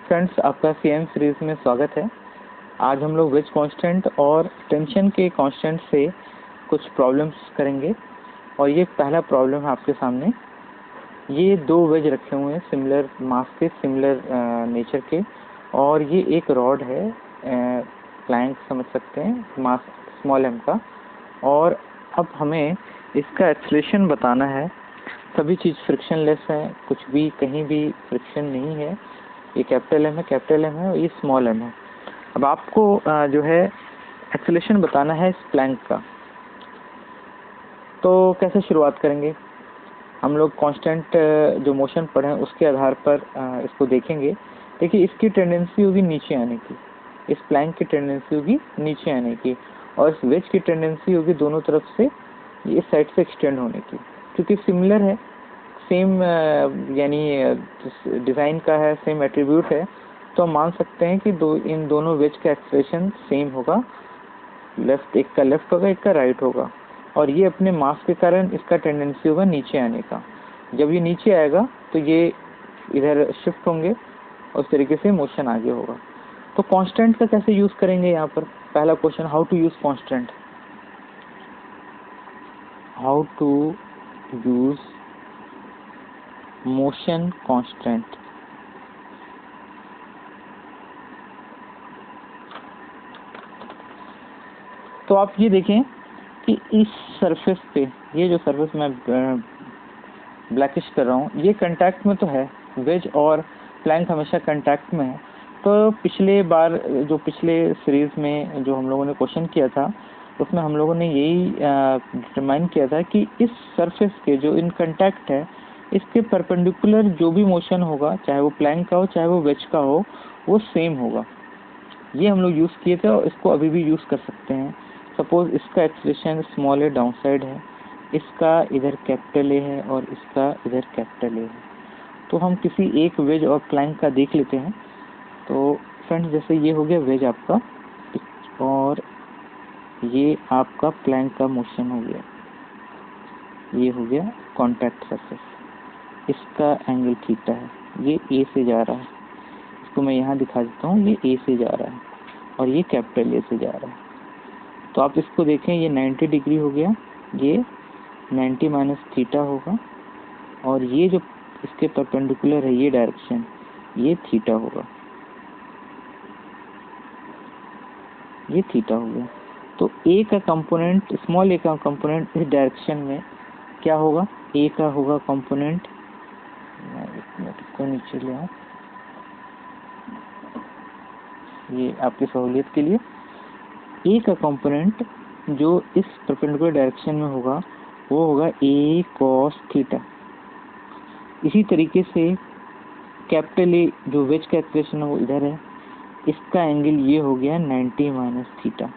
Friends, आपका CM series में स्वागत है। आज हम लोग वेज कांस्टेंट और टेंशन के कांस्टेंट से कुछ प्रॉब्लम्स करेंगे। और ये पहला प्रॉब्लम है आपके सामने। ये दो वेज रखे हुए हैं सिमिलर मास के, सिमिलर नेचर के, और ये एक रॉड है, प्लैंक समझ सकते हैं, मास स्मॉल एम का। और अब हमें इसका एक्सेलरेशन बताना है। सभी चीज़ फ्रिक्शनलेस है, कुछ भी कहीं भी फ्रिक्शन नहीं है। ये कैपिटल एम है, कैपिटल एम है, और ये स्मॉल एम है। अब आपको जो है एक्सेलरेशन बताना है इस प्लैंक का। तो कैसे शुरुआत करेंगे? हम लोग कांस्टेंट जो मोशन पढ़े हैं उसके आधार पर इसको देखेंगे। देखिए, इसकी टेंडेंसी होगी नीचे आने की, इस प्लैंक की टेंडेंसी होगी नीचे आने की, और इस वेज की टेंडेंसी होगी दोनों तरफ से इस साइड से एक्सटेंड होने की। क्योंकि सिमिलर है, सेम यानी डिज़ाइन का है, सेम एट्रीब्यूट है, तो हम मान सकते हैं कि इन दोनों वेज का एक्सप्रेशन सेम होगा। एक का लेफ्ट होगा, एक का राइट होगा, और ये अपने मास के कारण इसका टेंडेंसी होगा नीचे आने का। जब ये नीचे आएगा तो ये इधर शिफ्ट होंगे, और उस तरीके से मोशन आगे होगा। तो कांस्टेंट का कैसे यूज़ करेंगे यहाँ पर? पहला question, how to use constant. How to use motion constant. तो आप ये देखें कि इस सरफेस पे, ये जो सरफेस मैं ब्लैकिश कर रहा हूँ, ये कांटेक्ट में तो है, वेज और प्लैंक हमेशा कांटेक्ट में है। तो पिछले बार जो पिछले सीरीज में जो हम लोगों ने क्वेश्चन किया था, उसमें हम लोगों ने यही डिटरमाइन किया था कि इस सरफेस के जो इन कांटेक्ट है, इसके परपेंडिकुलर जो भी मोशन होगा, चाहे वो प्लैंक का हो चाहे वो वेज का हो, वो सेम होगा। ये हम लोग यूज़ किए थे और इसको अभी भी यूज़ कर सकते हैं। सपोज इसका एक्सप्रेशन स्मॉल ए डाउन साइड है, इसका इधर कैपिटल ए है और इसका इधर कैपिटल ए है। तो हम किसी एक वेज और प्लैंक का देख लेते हैं। तो फ्रेंड्स, जैसे ये हो गया वेज आपका, और ये आपका प्लैंक का मोशन हो गया, ये हो गया कॉन्टैक्ट सरफेस। इसका एंगल थीटा है, ये ए से जा रहा है, इसको मैं यहाँ दिखा देता हूँ, ये ए से जा रहा है और ये कैपिटल ए से जा रहा है। तो आप इसको देखें, ये 90 डिग्री हो गया, ये 90 माइनस थीटा होगा, और ये जो इसके परपेंडिकुलर है ये डायरेक्शन, ये थीटा होगा, ये थीटा हो गया। तो ए का कंपोनेंट, स्मॉल ए का कंपोनेंट इस डायरेक्शन में क्या होगा? ए का होगा कंपोनेंट, एक मिनट को नीचे ले आऊँ ये आपकी सहूलियत के लिए। ए का कंपोनेंट जो इस परपेंडिकुलर डायरेक्शन में होगा वो होगा ए कॉस थीटा। इसी तरीके से कैपिटल ए जो वेज का एक्सप्रेशन है वो इधर है, इसका एंगल ये हो गया 90 माइनस थीटा।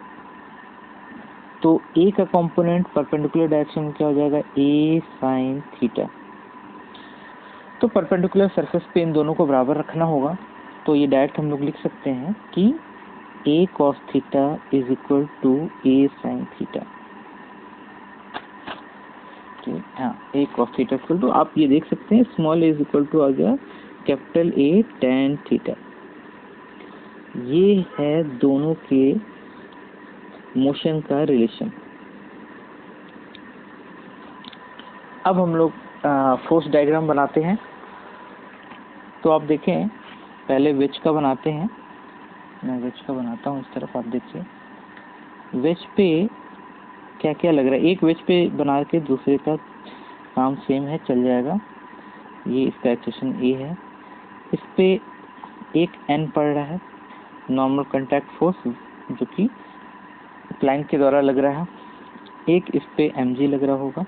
तो ए का कंपोनेंट परपेंडिकुलर डायरेक्शन में क्या हो जाएगा? ए साइन थीटा। तो परपेंडिकुलर सरफेस पे इन दोनों को बराबर रखना होगा। तो ये डायरेक्ट हम लोग लिख सकते हैं कि A cos theta is equal to A sine theta. हाँ, A cos theta equal to, आप ये देख सकते हैं small A is equal to आ गया कैपिटल ए टैन थीटा। ये है दोनों के मोशन का रिलेशन। अब हम लोग फोर्स डायग्राम बनाते हैं। तो आप देखें, पहले वेज का बनाते हैं। मैं वेज का बनाता हूँ इस तरफ, आप देखिए वेज पे क्या क्या लग रहा है। एक वेज पे बना के दूसरे का काम सेम है, चल जाएगा। ये इसका एक्सेशन ए है, इस पे एक एन पड़ रहा है, नॉर्मल कांटेक्ट फोर्स, जो कि प्लैंक के द्वारा लग रहा है। एक इस पे mg लग रहा होगा,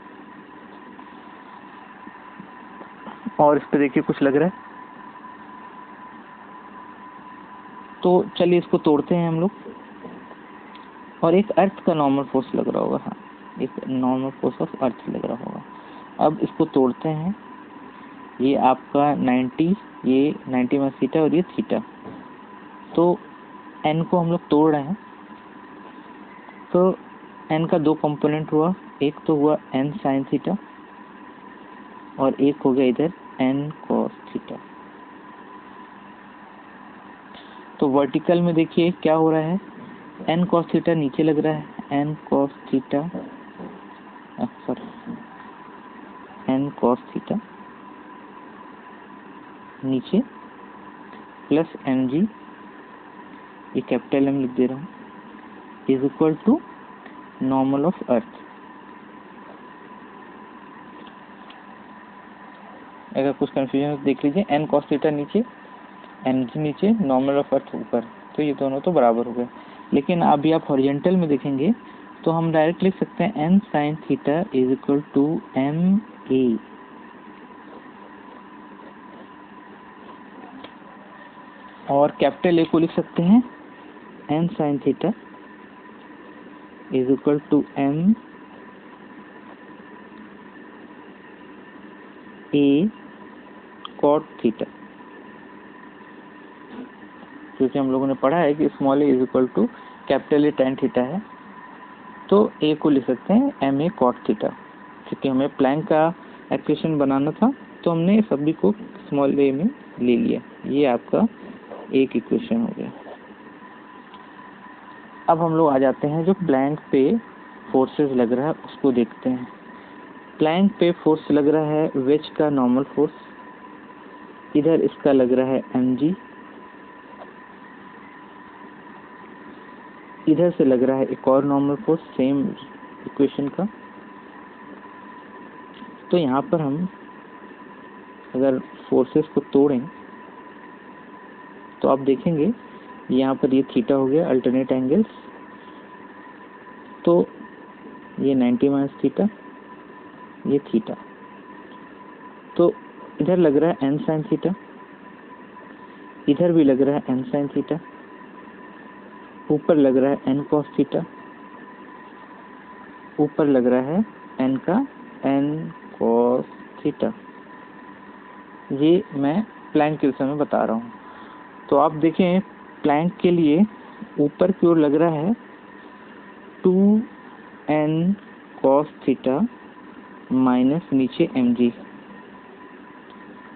और इस पे देखिए कुछ लग रहा है। तो चलिए इसको तोड़ते हैं हम लोग। और एक अर्थ का नॉर्मल फोर्स लग रहा होगा, हाँ, एक नॉर्मल फोर्स ऑफ अर्थ लग रहा होगा। अब इसको तोड़ते हैं। ये आपका 90, ये 90 माइनस थीटा और ये थीटा। तो n को हम लोग तोड़ रहे हैं। तो n का दो कंपोनेंट हुआ, एक तो हुआ n साइन थीटा और एक हो गया इधर n cos थीटा। तो वर्टिकल में देखिए क्या हो रहा है, n cos थीटा नीचे लग रहा है, n cos थीटा नीचे प्लस mg, ये कैपिटल M लिख दे रहा हूँ, is equal to normal of earth. अगर कुछ कंफ्यूजन है तो देख लीजिए, n cos थीटा नीचे, mg नीचे, नॉर्मल ऑफ अर्थ ऊपर, तो ये दोनों तो बराबर हो गए। लेकिन अभी आप हॉरिजॉन्टल में देखेंगे तो हम डायरेक्ट लिख सकते हैं n sin theta is equal to m a, और कैपिटल ए को लिख सकते हैं n sin theta is equal to m a cot theta, क्योंकि हम लोगों ने पढ़ा है कि small a is equal to capital A tan theta है, तो a को लिख सकते हैं m a cot थीटा। क्योंकि हमें प्लैंक का एक्वेशन बनाना था तो हमने सभी को स्मॉल a में ले लिया। ये आपका एक इक्वेशन हो गया। अब हम लोग आ जाते हैं जो प्लैंक पे फोर्सेस लग रहा है उसको देखते हैं। प्लैंक पे फोर्स लग रहा है वेज का नॉर्मल फोर्स, इधर इसका लग रहा है mg, इधर से लग रहा है एक और नॉर्मल फोर्स सेम इक्वेशन का। तो यहाँ पर हम अगर फोर्सेस को तोड़ें तो आप देखेंगे यहाँ पर ये थीटा हो गया अल्टरनेट एंगल्स, तो ये 90 माइनस थीटा, ये थीटा, तो इधर लग रहा है n sin थीटा, इधर भी लग रहा है n sin थीटा, ऊपर लग रहा है n cos थीटा, ऊपर लग रहा है n का n cos थीटा। ये मैं प्लैंक के विषय में बता रहा हूँ। तो आप देखें प्लैंक के लिए ऊपर की ओर लग रहा है 2n cos थीटा माइनस नीचे mg,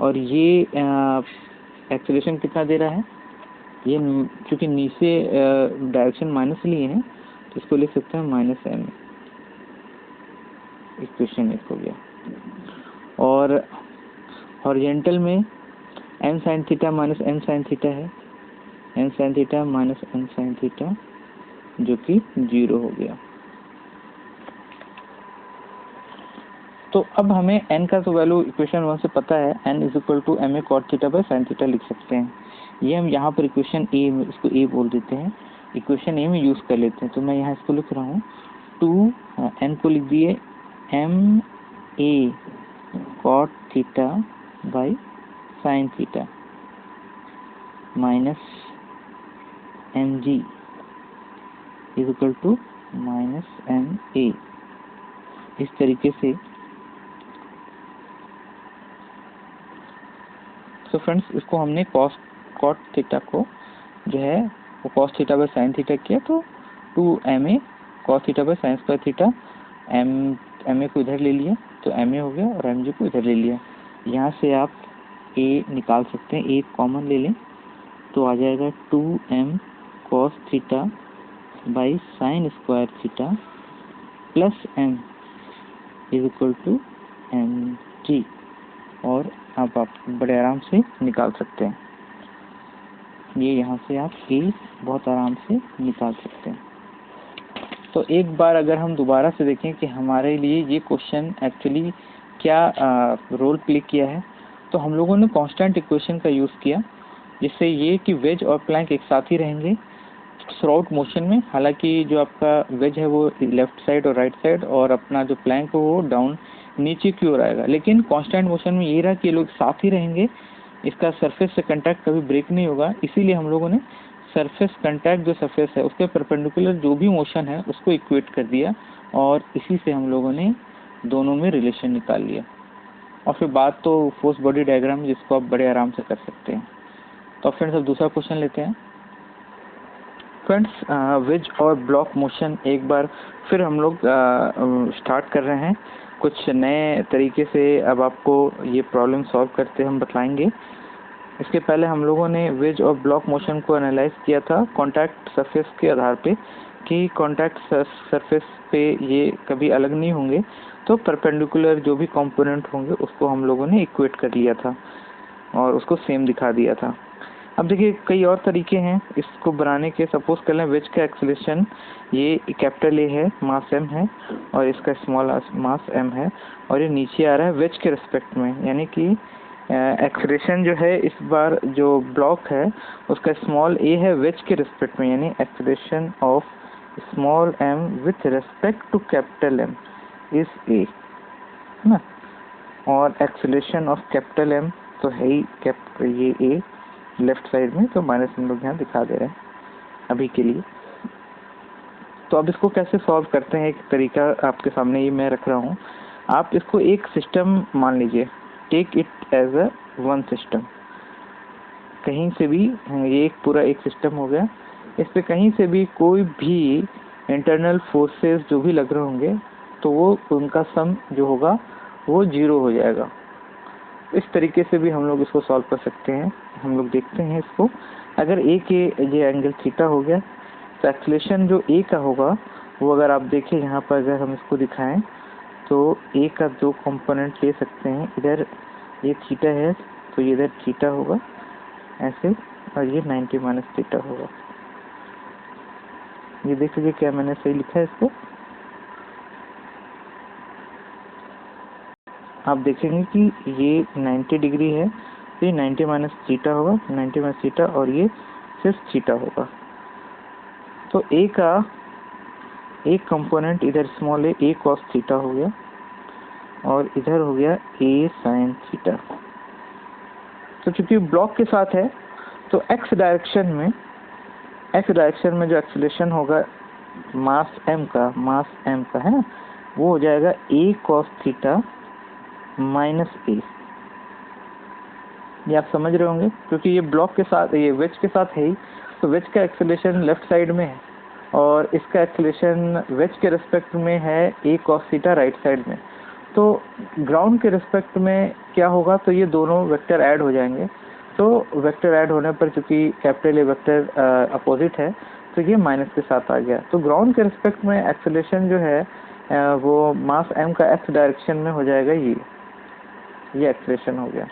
और ये एक्सेलरेशन कितना दे रहा है, ये क्योंकि नीचे डायरेक्शन माइनस लिए हैं तो इसको लिख सकते हैं माइनस m, इक्वेशन एक हो गया। और हॉरिजॉन्टल में n sin theta minus n sin theta है, n sin theta minus n sin theta जो कि 0 हो गया। तो अब हमें n का तो वैल्यू इक्वेशन 1 से पता है, n is equal to m a cot theta by sin theta लिख सकते हैं। ये हम यहाँ पर इक्वेशन ए में, इसको ए बोल देते हैं, इक्वेशन ए में यूज़ कर लेते हैं। तो मैं यहाँ इसको लिख रहा हूँ 2n को लिख दिए m a cot theta by sin theta minus mg is equal to minus ma। इस तरीके से तो फ्रेंड्स इसको हमने cot थीटा को जो है वो cos theta by sin theta किया, तो 2ma cos theta by sin square theta, ma को इधर ले लिया तो ma हो गया और mg को इधर ले लिया। यहाँ से आप a निकाल सकते हैं, a कॉमन ले लें तो आ जाएगा 2m cos theta by sin square theta plus m is equal to mg, और आप बड़े आराम से निकाल सकते हैं। ये यहाँ से आप a बहुत आराम से निकाल सकते हैं। तो एक बार अगर हम दोबारा से देखें कि हमारे लिए ये क्वेश्चन एक्चुअली क्या रोल प्ले किया है, तो हम लोगों ने कांस्टेंट इक्वेशन का यूज़ किया, जिससे ये कि वेज और प्लैंक एक साथ ही रहेंगे थ्रूआउट मोशन में। हालांकि जो आपका वेज है वो लेफ्ट साइड और राइट साइड, और अपना जो प्लैंक है वो डाउन नीचे की ओर आएगा, लेकिन कांस्टेंट मोशन में ये रहा कि ये लोग साथ ही रहेंगे, इसका सरफेस से कांटेक्ट कभी ब्रेक नहीं होगा। इसीलिए हम लोगों ने सरफेस कांटेक्ट जो सरफेस है उसके परपेंडिकुलर जो भी मोशन है उसको इक्वेट कर दिया, और इसी से हम लोगों ने दोनों में रिलेशन निकाल लिया। और फिर बात तो फोर्स बॉडी डायग्राम, जिसको आप बड़े आराम से कर सकते हैं। तो फ्रेंड्स अब दूसरा क्वेश्चन लेते हैं। फ्रेंड्स वेज और ब्लॉक मोशन एक बार फिर हम लोग स्टार्ट कर रहे हैं कुछ नए तरीके से। अब आपको ये प्रॉब्लम सॉल्व करते हम बताएंगे। इसके पहले हम लोगों ने वेज और ब्लॉक मोशन को एनालाइज किया था कॉन्टैक्ट सरफेस के आधार पे कि कॉन्टैक्ट सरफेस पे ये कभी अलग नहीं होंगे, तो परपेंडिकुलर जो भी कंपोनेंट होंगे उसको हम लोगों ने इक्वेट कर लिया था और उसको सेम दिखा दिया था। अब देखिए कई और तरीके हैं इसको बनाने के। सपोज कर लें वेज का एक्सेलरेशन ये कैपिटल ए है, मास एम है, और इसका स्मॉल मास एम है, और ये नीचे आ रहा है वेज के रिस्पेक्ट में, यानी कि एक्सेलरेशन जो है इस बार जो ब्लॉक है उसका स्मॉल ए है वेज के रिस्पेक्ट में, यानी acceleration of small M with respect to capital M is A, है ना। और एक्सेलरेशन ऑफ कैपिटल एम तो है ही ये ए लेफ्ट साइड में, तो माइनस हम लोग यहाँ दिखा दे रहे हैं अभी के लिए। तो अब इसको कैसे सॉल्व करते हैं, एक तरीका आपके सामने ये मैं रख रहा हूँ। आप इसको एक सिस्टम मान लीजिए, take it as a one system. कहीं से भी ये एक पूरा एक सिस्टम हो गया, इस पे कहीं से भी कोई भी इंटरनल फोर्सेस जो भी लग रहे होंगे तो वो उनका सम जो होगा वो 0 हो जाएगा। इस तरीके से भी हम लोग इसको सॉल्व कर सकते हैं। हम लोग देखते हैं इसको, अगर ए के ये एंगल थीटा हो गया तो एक्सेलरेशन जो ए का होगा वो अगर आप देखें यहाँ पर, अगर हम इसको दिखाएं तो ए का दो कंपोनेंट ले सकते हैं। इधर ये थीटा है तो ये इधर थीटा होगा ऐसे, और ये 90 माइनस थीटा होगा। ये देख लीजिए क्या मैंने सही लिखा है इसको। आप देखेंगे कि ये 90 डिग्री है तो ये 90 माइनस थीटा होगा, 90 माइनस थीटा, और ये सिर्फ थीटा होगा। तो ए का एक कंपोनेंट इधर स्मॉल ए कॉस थीटा हो गया, और इधर हो गया ए साइन थीटा। तो चूंकि ब्लॉक के साथ है तो एक्स डायरेक्शन में जो एक्सेलरेशन होगा मास एम का है ना, वो हो जाएगा ए कॉस थीटा माइनस ए। ये आप समझ रहे होंगे, क्योंकि ये ब्लॉक के साथ, ये वेज के साथ है ही, तो वेज का एक्सेलरेशन लेफ्ट साइड में है और इसका एक्सेलरेशन वेज के रिस्पेक्ट में है ए कॉस थीटा राइट साइड में। तो ग्राउंड के रिस्पेक्ट में क्या होगा, तो ये दोनों वेक्टर ऐड हो जाएंगे। तो वेक्टर ऐड होने पर चूंकि कैपिटल ए वेक्टर अपोजिट है तो ये माइनस के साथ आ गया। तो ग्राउंड के रिस्पेक्ट में एक्सेलरेशन जो है वो मास एम का एक्स डायरेक्शन में हो जाएगा, ये एक्सेलरेशन हो गया।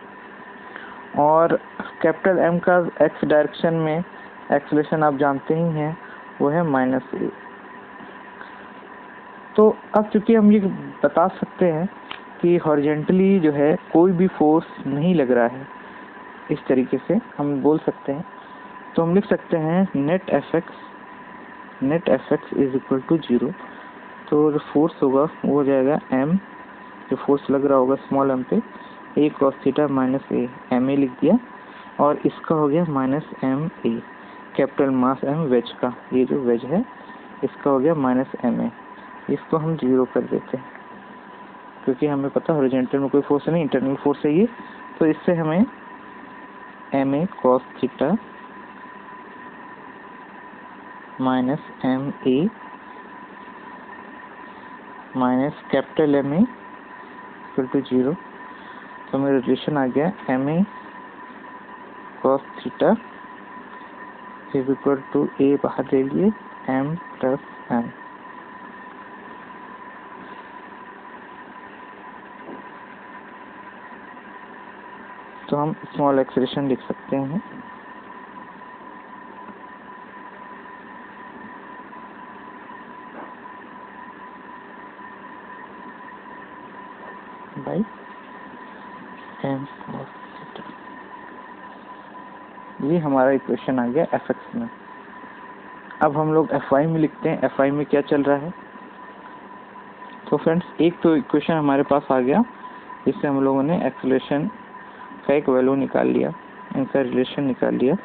और कैपिटल एम का एक्स डायरेक्शन में एक्सेलरेशन आप जानते ही हैं वो है माइनस ए। तो अब चूंकि हम ये बता सकते हैं कि हॉरिजॉन्टली जो है कोई भी फोर्स नहीं लग रहा है, इस तरीके से हम बोल सकते हैं, तो हम लिख सकते हैं net F X is equal to 0। तो जो फोर्स होगा वो हो जाएगा एम, जो फोर्स लग रहा होगा स्मॉल एम पे, a cos theta minus a, m a लिख दिया, और इसका हो गया minus m a, capital mass M वेज का, ये जो वेज है इसका हो गया माइनस एम ए। इसको हम 0 कर देते हैं क्योंकि हमें पता हॉरिजॉन्टल में कोई फोर्स नहीं, इंटरनल फोर्स है ये। तो इससे हमें m a cos theta minus m a minus capital M a equal to 0। तो मेरा रिलेशन आ गया m a cos theta is equal to a बाहर ले लिए एम प्लस एम। तो हम स्मॉल एक्सेलरेशन लिख सकते हैं बाई एम कॉस थीटा। ये हमारा इक्वेशन आ गया एफ एक्स में। अब हम लोग एफ वाई में लिखते हैं, एफ वाई में क्या चल रहा है। तो फ्रेंड्स एक तो इक्वेशन हमारे पास आ गया, इससे हम लोगों ने एक्सेलरेशन का एक वैल्यू निकाल लिया, इनका रिलेशन निकाल लिया।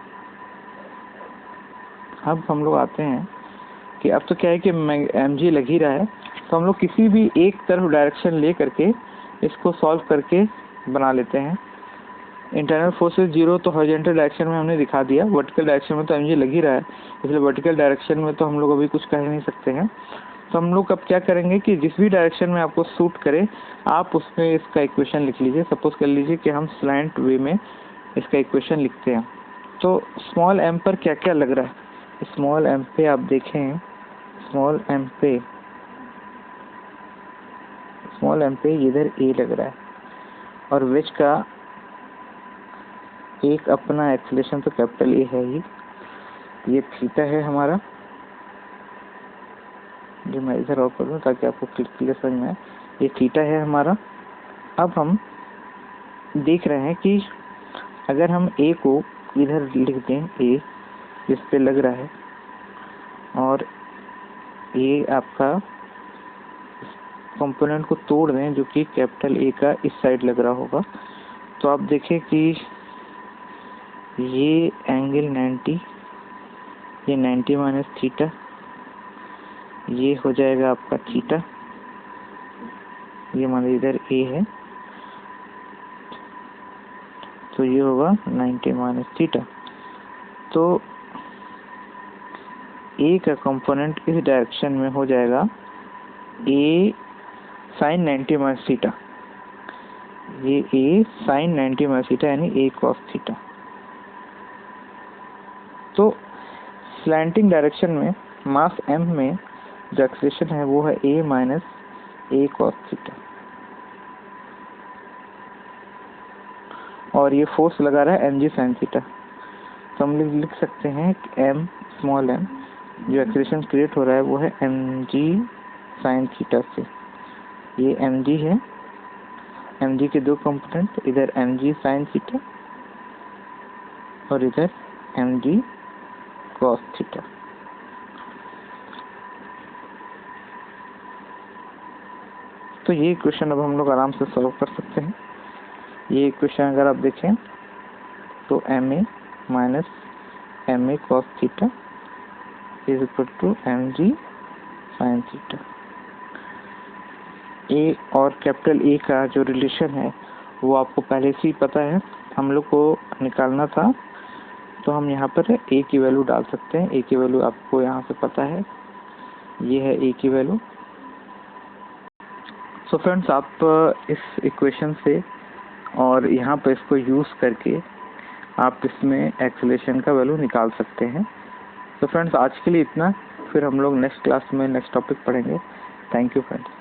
अब हम लोग आते हैं कि अब तो क्या है कि एम जी लग ही रहा है, तो हम लोग किसी भी एक तरफ डायरेक्शन ले करके इसको सॉल्व करके बना लेते हैं। इंटरनल फोर्सेस 0 तो हॉरिजॉन्टल डायरेक्शन में हमने दिखा दिया, वर्टिकल डायरेक्शन में तो एम जी लग ही रहा है, इसलिए वर्टिकल डायरेक्शन में तो हम लोग अभी कुछ कह नहीं सकते हैं। तो हम लोग अब क्या करेंगे कि जिस भी डायरेक्शन में आपको सूट करे आप उसमें इसका इक्वेशन लिख लीजिए। सपोज कर लीजिए कि हम स्लैंट वे में इसका इक्वेशन लिखते हैं। तो स्मॉल m पर क्या क्या लग रहा है? स्मॉल m पे आप देखें, स्मॉल m पे इधर a लग रहा है और वेज का एक अपना एक्सेलरेशन तो कैपिटल A है ही, ये थीटा है हमारा, जो मैं इधर और कर दूँ ताकि आपको क्लियर समझ में आए। ये थीटा है हमारा। अब हम देख रहे हैं कि अगर हम A को इधर लिख दें, A इस पे लग रहा है और ये आपका कंपोनेंट को तोड़ दें जो कि कैपिटल A का इस साइड लग रहा होगा, तो आप देखें कि ये एंगल 90, ये 90 माइनस थीटा, ये हो जाएगा आपका थीटा, ये मान इधर A है तो ये होगा 90 माइनस थीटा। तो A का कंपोनेंट इस डायरेक्शन में हो जाएगा A साइन 90 माइनस थीटा, ये A साइन 90 माइनस थीटा यानी A कॉस थीटा। तो स्लैंटिंग डायरेक्शन में मास m में जो एक्सेलरेशन है वो है A minus A cos theta, और ये फोर्स लगा रहा है mg साइन थीटा। तो हम लिख सकते हैं कि m स्मॉल m जो एक्सेलरेशन क्रिएट हो रहा है वो है mg साइन थीटा से। ये mg है, mg के दो कंपोनेंट, इधर mg साइन थीटा और इधर mg कॉस थीटा। तो ये इक्वेशन अब हम लोग आराम से सॉल्व कर सकते हैं। ये इक्वेशन अगर आप देखें तो ma minus ma cos theta is equal to mg sine theta. A और कैपिटल A का जो रिलेशन है वो आपको पहले से ही पता है, हम लोग को निकालना था, तो हम यहाँ पर A की वैल्यू डाल सकते हैं। A की वैल्यू आपको यहाँ से पता है, ये है A की वैल्यू। सो फ्रेंड्स, आप इस इक्वेशन से और यहाँ पर इसको यूज़ करके आप इसमें एक्सेलरेशन का वैल्यू निकाल सकते हैं। तो फ्रेंड्स, आज के लिए इतना, फिर हम लोग नेक्स्ट क्लास में नेक्स्ट टॉपिक पढ़ेंगे। Thank you friends.